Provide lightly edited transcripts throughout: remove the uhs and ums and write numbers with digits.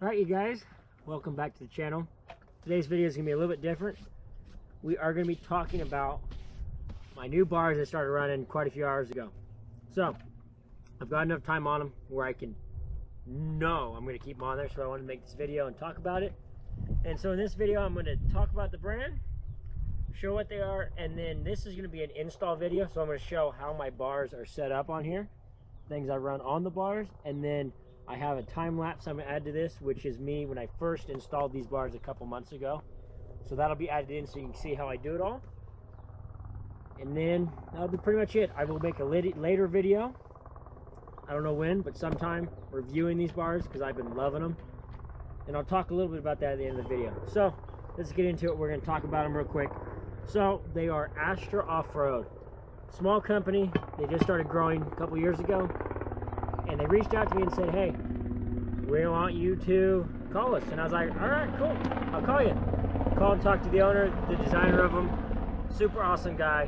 Alright you guys, welcome back to the channel. Today's video is going to be a little bit different. We are going to be talking about my new bars that started running quite a few hours ago. So, I've got enough time on them where I can know I'm going to keep them on there, so I want to make this video and talk about it. And so in this video I'm going to talk about the brand, show what they are, and then this is going to be an install video, so I'm going to show how my bars are set up on here, things I run on the bars, and then I have a time lapse I'm going to add to this, which is me when I first installed these bars a couple months ago. So that'll be added in so you can see how I do it all. And then that'll be pretty much it. I will make a later video, I don't know when, but sometime, reviewing these bars because I've been loving them. And I'll talk a little bit about that at the end of the video. So let's get into it. We're going to talk about them real quick. So they are Astra Offroad. Small company. They just started growing a couple years ago. And they reached out to me and said, hey, we want you to call us. And I was like, all right, cool, I'll call you. Called and talked to the owner, the designer of them. Super awesome guy.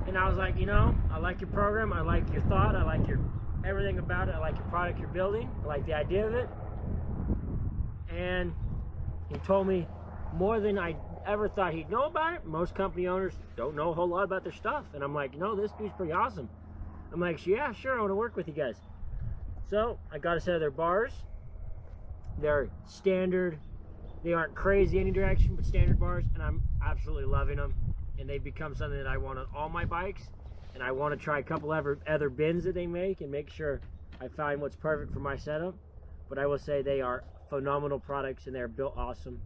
And I was like, you know, I like your program, I like your thought, I like your everything about it, I like your product you're building, I like the idea of it. And he told me more than I ever thought he'd know about it. Most company owners don't know a whole lot about their stuff. And I'm like, no, this dude's pretty awesome. I'm like, yeah, sure, I want to work with you guys. So I got a set of their bars. They're standard. They aren't crazy any direction, but standard bars, and I'm absolutely loving them. And they've become something that I want on all my bikes. And I want to try a couple other bins that they make and make sure I find what's perfect for my setup. But I will say they are phenomenal products and they're built awesome.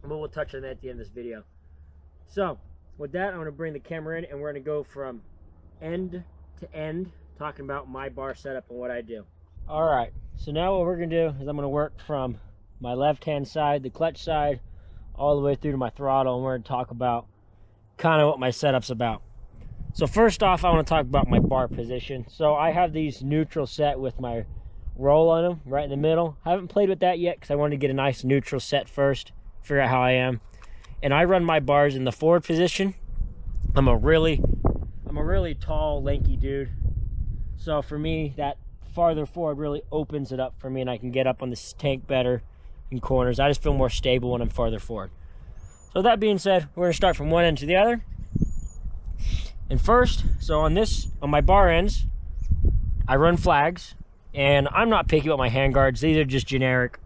And we'll touch on that at the end of this video. So with that, I'm going to bring the camera in and we're going to go from end to end talking about my bar setup and what I do. All right, so now what we're going to do is I'm going to work from my left hand side, the clutch side, all the way through to my throttle, and we're going to talk about kind of what my setup's about. So first off, I want to talk about my bar position. So I have these neutral set with my roll on them right in the middle. I haven't played with that yet because I wanted to get a nice neutral set first, figure out how I am. And I run my bars in the forward position. I'm a really tall, lanky dude. So for me, that farther forward really opens it up for me and I can get up on this tank better in corners. I just feel more stable when I'm farther forward. So that being said, we're gonna start from one end to the other. And first, so on my bar ends, I run flags, and I'm not picky about my handguards. These are just generic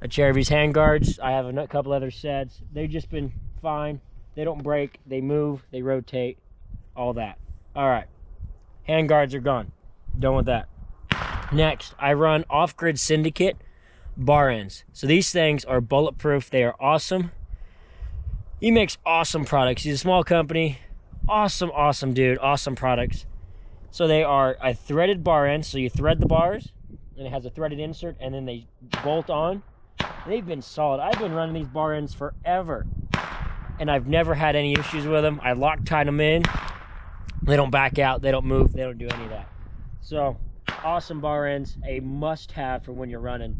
Chervy's handguards. I have a couple other sets. They've just been fine. They don't break, they move, they rotate, all that. All right, handguards are gone. Done with that. Next, I run off-grid Syndicate bar ends. So these things are bulletproof. They are awesome. He makes awesome products. He's a small company. Awesome dude. Awesome products. So they are a threaded bar end. So you thread the bars, and it has a threaded insert, and then they bolt on. They've been solid. I've been running these bar ends forever, and I've never had any issues with them. I Loctite them in. They don't back out. They don't move. They don't do any of that. So awesome bar ends, a must-have for when you're running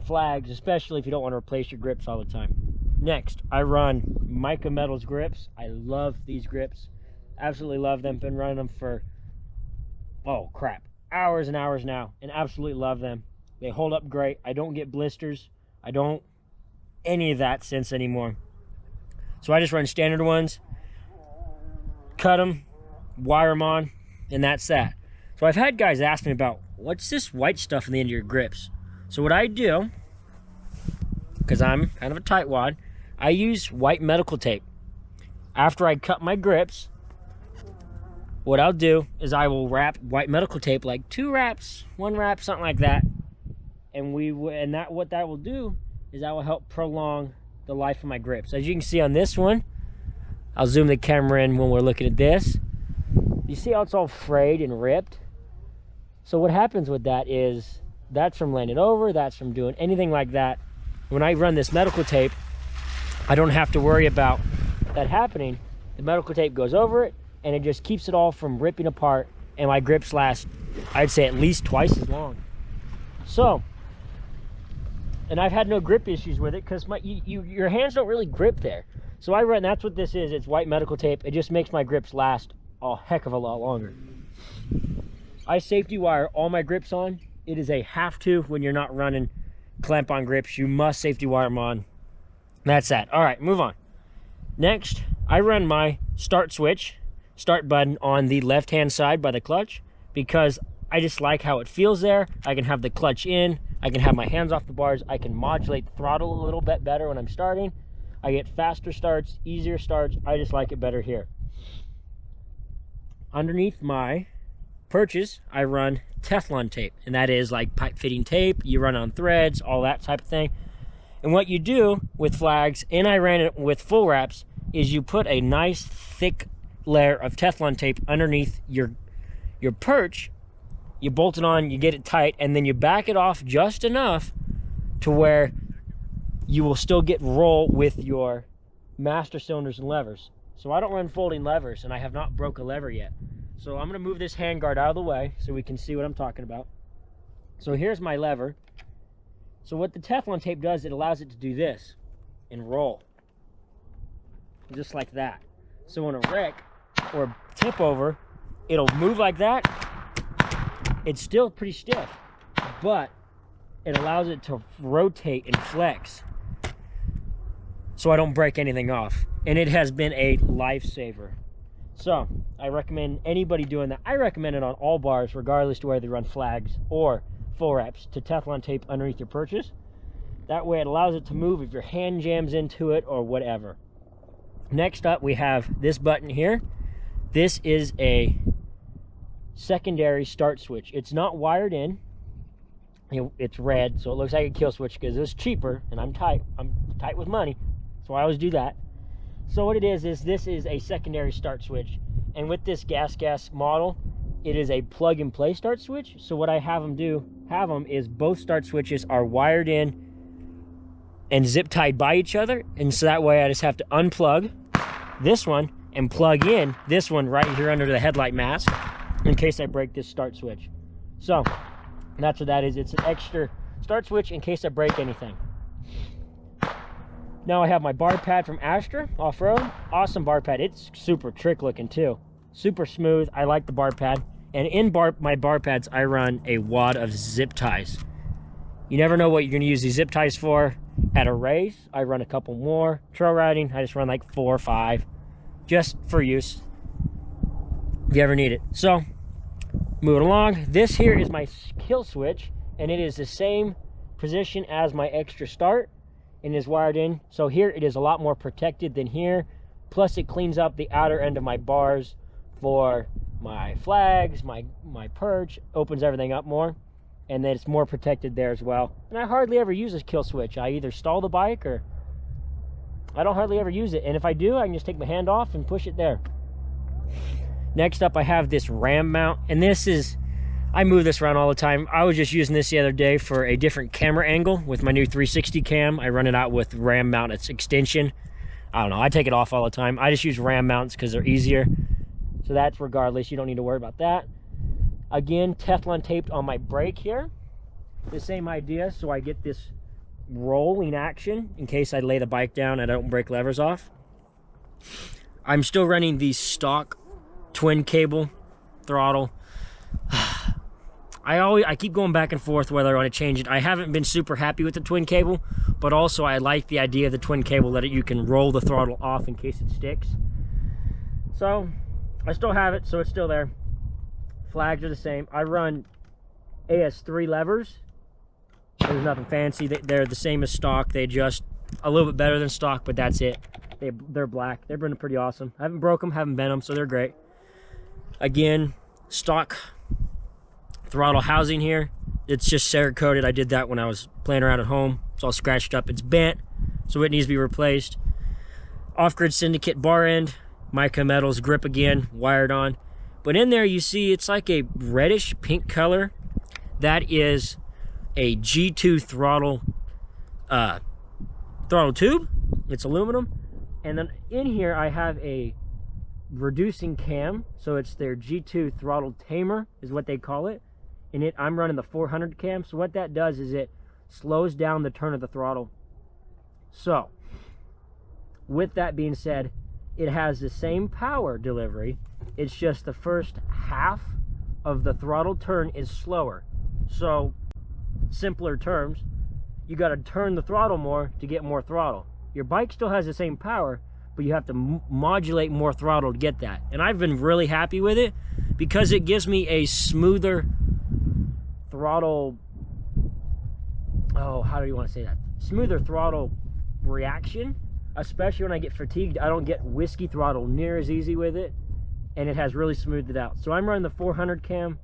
flags, especially if you don't want to replace your grips all the time. Next, I run Mika Metals grips. I love these grips. Absolutely love them. Been running them for, oh crap, hours and hours now, and absolutely love them. They hold up great. I don't get blisters. I don't any of that sense anymore. So I just run standard ones, cut them, wire them on, and that's that. So I've had guys ask me about, what's this white stuff in the end of your grips? So what I do, because I'm kind of a tightwad, I use white medical tape. After I cut my grips, what I'll do is I will wrap white medical tape, like 2 wraps, 1 wrap, something like that. And what that will do is that will help prolong the life of my grips. As you can see on this one, I'll zoom the camera in when we're looking at this. You see how it's all frayed and ripped? So what happens with that is, that's from laying it over, that's from doing anything like that. When I run this medical tape, I don't have to worry about that happening. The medical tape goes over it, and it just keeps it all from ripping apart, and my grips last, I'd say, at least twice as long. So, and I've had no grip issues with it because your hands don't really grip there. So I run, that's what this is, it's white medical tape. It just makes my grips last a heck of a lot longer. I safety wire all my grips on It is a have to when you're not running clamp on grips. You must safety wire them on. That's that. All right, move on. Next, I run my start button on the left-hand side by the clutch because I just like how it feels there. I can have the clutch in. I can have my hands off the bars. I can modulate the throttle a little bit better when I'm starting. I get faster starts, easier starts. I just like it better here. Underneath my perches, I run Teflon tape, and that is like pipe fitting tape. You run on threads, all that type of thing. And what you do with flags, and I ran it with full wraps, is you put a nice thick layer of Teflon tape underneath your perch. You bolt it on, you get it tight, and then you back it off just enough to where you will still get roll with your master cylinders and levers. So I don't run folding levers, and I have not broke a lever yet. So I'm gonna move this handguard out of the way so we can see what I'm talking about. So here's my lever. So what the Teflon tape does, it allows it to do this and roll. Just like that. So when a wreck or tip over, it'll move like that. It's still pretty stiff, but it allows it to rotate and flex so I don't break anything off. And it has been a lifesaver. So I recommend anybody doing that. I recommend it on all bars, regardless to whether they run flags or full wraps, to Teflon tape underneath your perches. That way it allows it to move if your hand jams into it or whatever. Next up, we have this button here. This is a secondary start switch. It's not wired in. It's red, so it looks like a kill switch because it's cheaper, and I'm tight with money, so I always do that. So what it is this is a secondary start switch, and with this gas model, it is a plug and play start switch. So what I have them is both start switches are wired in and zip tied by each other, and so that way I just have to unplug this one and plug in this one right here under the headlight mask in case I break this start switch. So that's what that is. It's an extra start switch in case I break anything. Now I have my bar pad from Astra Offroad. Awesome bar pad. It's super trick looking too. Super smooth. I like the bar pad. And in my bar pads, I run a wad of zip ties. You never know what you're going to use these zip ties for. At a race, I run a couple more. Trail riding, I just run like 4 or 5. Just for use, if you ever need it. So, moving along. This here is my kill switch, and it is the same position as my extra start, and is wired in. So here it is a lot more protected than here. Plus it cleans up the outer end of my bars for my flags, my perch, opens everything up more, and then it's more protected there as well. And I hardly ever use this kill switch. I either stall the bike or I don't hardly ever use it. And if I do, I can just take my hand off and push it there. Next up, I have this ram mount, and this is, I move this around all the time. I was just using this the other day for a different camera angle with my new 360 cam. I run it out with ram mount. It's extension. I don't know, I take it off all the time. I just use ram mounts because they're easier. So that's regardless, you don't need to worry about that. Again, Teflon taped on my brake here. The same idea, so I get this rolling action in case I lay the bike down and I don't break levers off. I'm still running the stock twin cable throttle. I keep going back and forth whether I want to change it. I haven't been super happy with the twin cable, but also I like the idea of the twin cable that you can roll the throttle off in case it sticks. So I still have it, so it's still there. Flags are the same. I run AS3 levers. There's nothing fancy. They're the same as stock. They adjust a little bit better than stock, but that's it. They're black. They've been pretty awesome. I haven't broke them, haven't bent them, so they're great. Again, stock throttle housing here. It's just Cerakoted. I did that when I was playing around at home. It's all scratched up. It's bent, so it needs to be replaced. Off-grid Syndicate bar end. Mika metals grip again, wired on. But in there you see it's like a reddish pink color. That is a G2 throttle tube. It's aluminum. And then in here I have a reducing cam. So it's their G2 throttle tamer is what they call it. In it I'm running the 400 cam. So what that does is it slows down the turn of the throttle. So with that being said, it has the same power delivery. It's just the first half of the throttle turn is slower. So simpler terms, you got to turn the throttle more to get more throttle. Your bike still has the same power, but you have to modulate more throttle to get that. And I've been really happy with it because it gives me a smoother throttle, oh, how do you want to say that? Smoother throttle reaction, especially when I get fatigued. I don't get whiskey throttle near as easy with it, and it has really smoothed it out. So I'm running the 400 cam.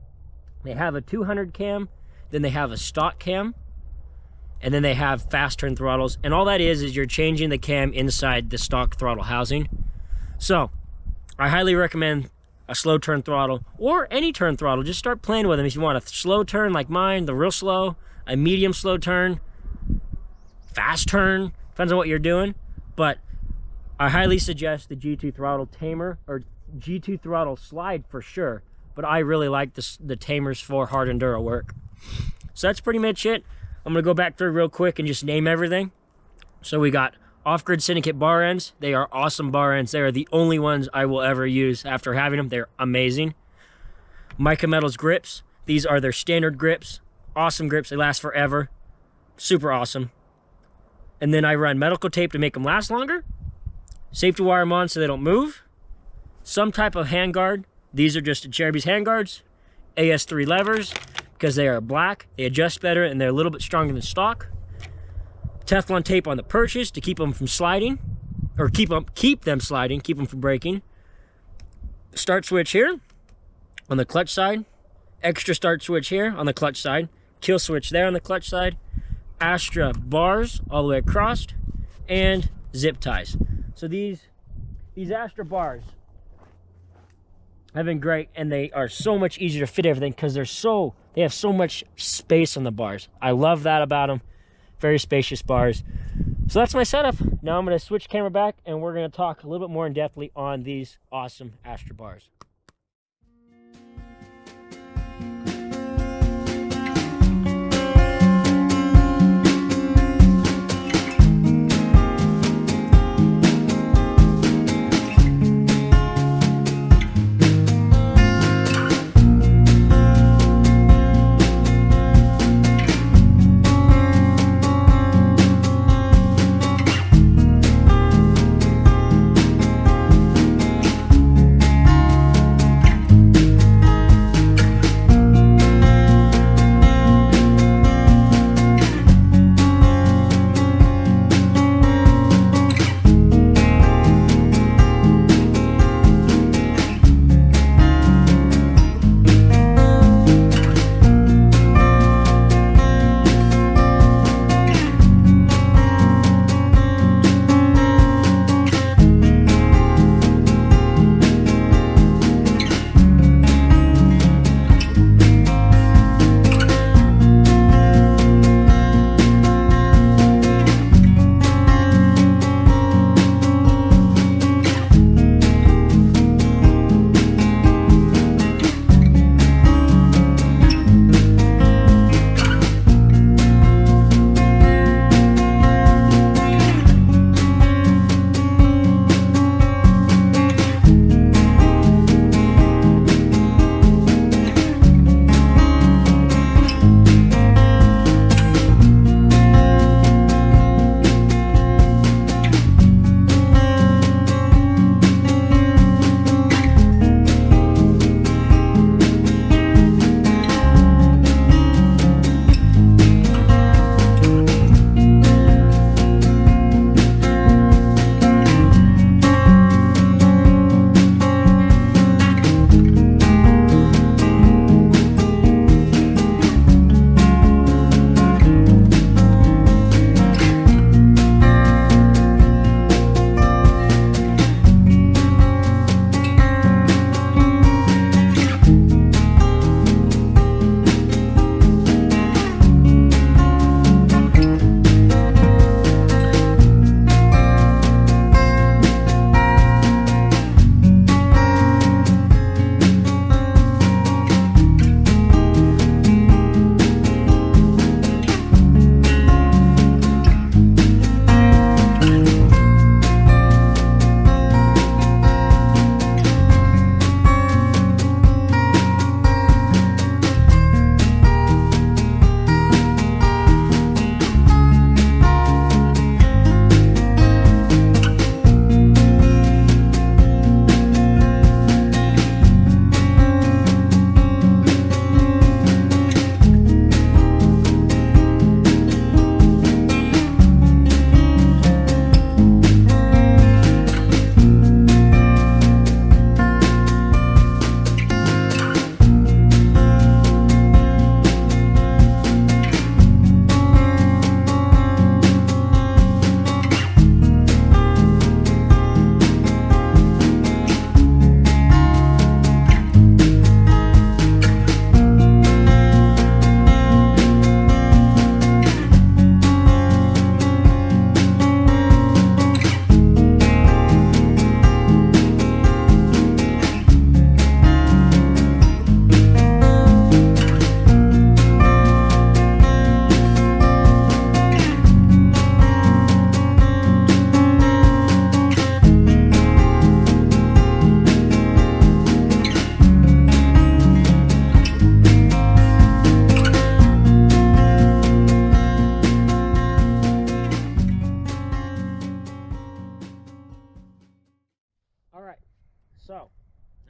They have a 200 cam, then they have a stock cam, and then they have fast turn throttles. And all that is you're changing the cam inside the stock throttle housing. So I highly recommend a slow turn throttle or any turn throttle. Just start playing with them. If you want a slow turn like mine, the real slow, a medium slow turn, fast turn, depends on what you're doing. But I highly suggest the G2 throttle tamer or G2 throttle slide for sure. But I really like the tamers for hard enduro work. So that's pretty much it. I'm gonna go back through real quick and just name everything. So we got off-grid Syndicate bar ends. They are awesome bar ends. They are the only ones I will ever use after having them. They're amazing. Mika Metals grips. These are their standard grips. Awesome grips. They last forever. Super awesome. And then I run medical tape to make them last longer. Safety wire them on so they don't move. Some type of handguard. These are just Cherubi's handguards. AS3 levers because they are black. They adjust better and they're a little bit stronger than stock. Teflon tape on the perches to keep them from sliding, or keep them sliding, keep them from breaking. Start switch here on the clutch side. Extra start switch here on the clutch side. Kill switch there on the clutch side. Astra bars all the way across, and zip ties. So these Astra bars have been great, and they are so much easier to fit everything because they have so much space on the bars. I love that about them. Very spacious bars. So that's my setup. Now I'm going to switch camera back and we're going to talk a little bit more in depthly on these awesome Astra bars.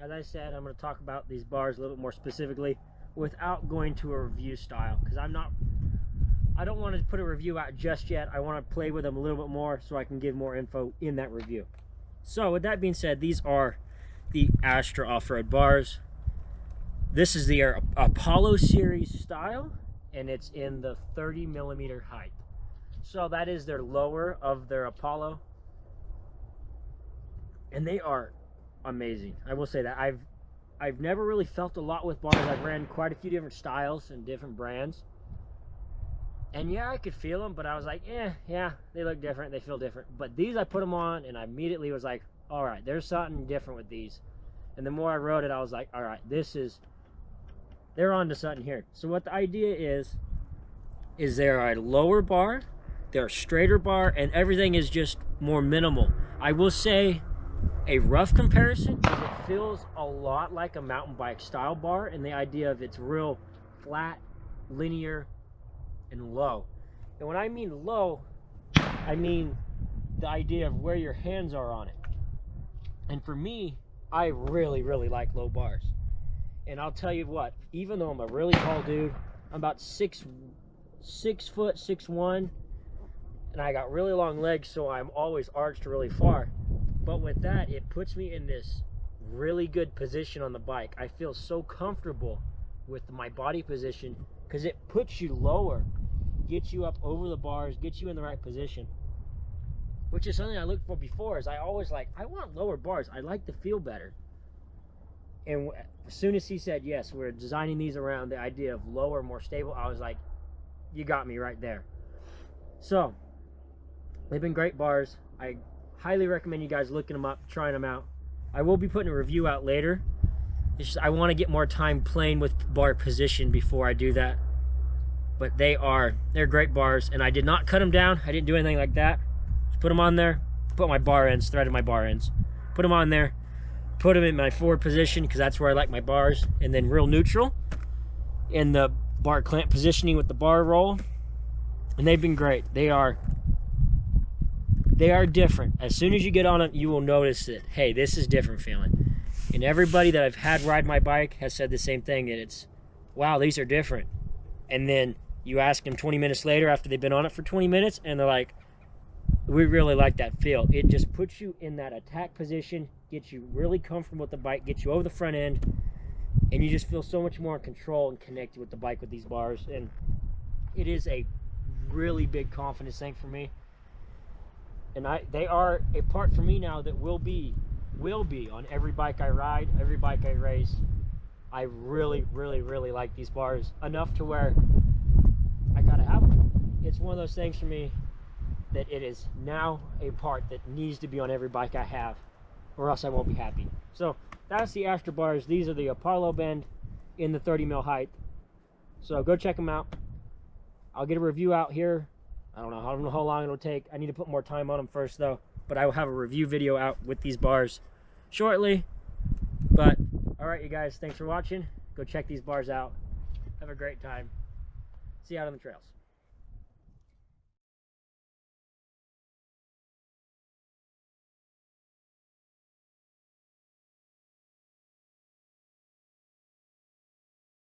as I said, I'm going to talk about these bars a little bit more specifically without going to a review style, because I don't want to put a review out just yet. I want to play with them a little bit more so I can give more info in that review. So with that being said, these are the Astra Offroad bars. This is the Apollo Series style, and it's in the 30mm height. So that is their lower of their Apollo, and they are amazing. I will say that I've never really felt a lot with bars. I've ran quite a few different styles and different brands, and yeah, I could feel them, but I was like, yeah, they look different, they feel different. But these, I put them on and I immediately was like, all right, there's something different with these. And the more I rode it, I was like, all right, they're on to something here. So what the idea is they're a lower bar, they're a straighter bar, and everything is just more minimal. I will say a rough comparison is it feels a lot like a mountain bike style bar, and the idea of it's real flat, linear, and low. And when I mean low, I mean the idea of where your hands are on it. And for me, I really like low bars. And I'll tell you what, even though I'm a really tall dude, I'm about 6', 6'1", and I got really long legs, so I'm always arched really far. But with that, it puts me in this really good position on the bike. I feel so comfortable with my body position because it puts you lower, gets you up over the bars, gets you in the right position, which is something I looked for before. Is I always like, I want lower bars. I like to feel better. And as soon as he said, yes, we're designing these around the idea of lower, more stable, I was like, you got me right there. So they've been great bars. I highly recommend you guys looking them up, trying them out. I will be putting a review out later. It's just I want to get more time playing with bar position before I do that. But they're great bars, and I did not cut them down. I didn't do anything like that. Just put them on there, put my bar ends, threaded my bar ends, put them on there, put them in my forward position because that's where I like my bars, and then real neutral in the bar clamp positioning with the bar roll. And they've been great. They are different. As soon as you get on it, you will notice that, hey, this is different feeling. And everybody that I've had ride my bike has said the same thing, that it's, wow, these are different. And then you ask them 20 minutes later after they've been on it for 20 minutes, and they're like, we really like that feel. It just puts you in that attack position, gets you really comfortable with the bike, gets you over the front end, and you just feel so much more in control and connected with the bike with these bars. And it is a really big confidence thing for me. And they are a part for me now that will be on every bike I ride, every bike I race. I really like these bars enough to where I gotta have them. It's one of those things for me that it is now a part that needs to be on every bike I have, or else I won't be happy. So that's the Astra bars. These are the Apollo bend in the 30mm height. So go check them out. I'll get a review out here. I don't know how long it'll take. I need to put more time on them first though, but I will have a review video out with these bars shortly. But all right, you guys, thanks for watching. Go check these bars out. Have a great time. See you out on the trails.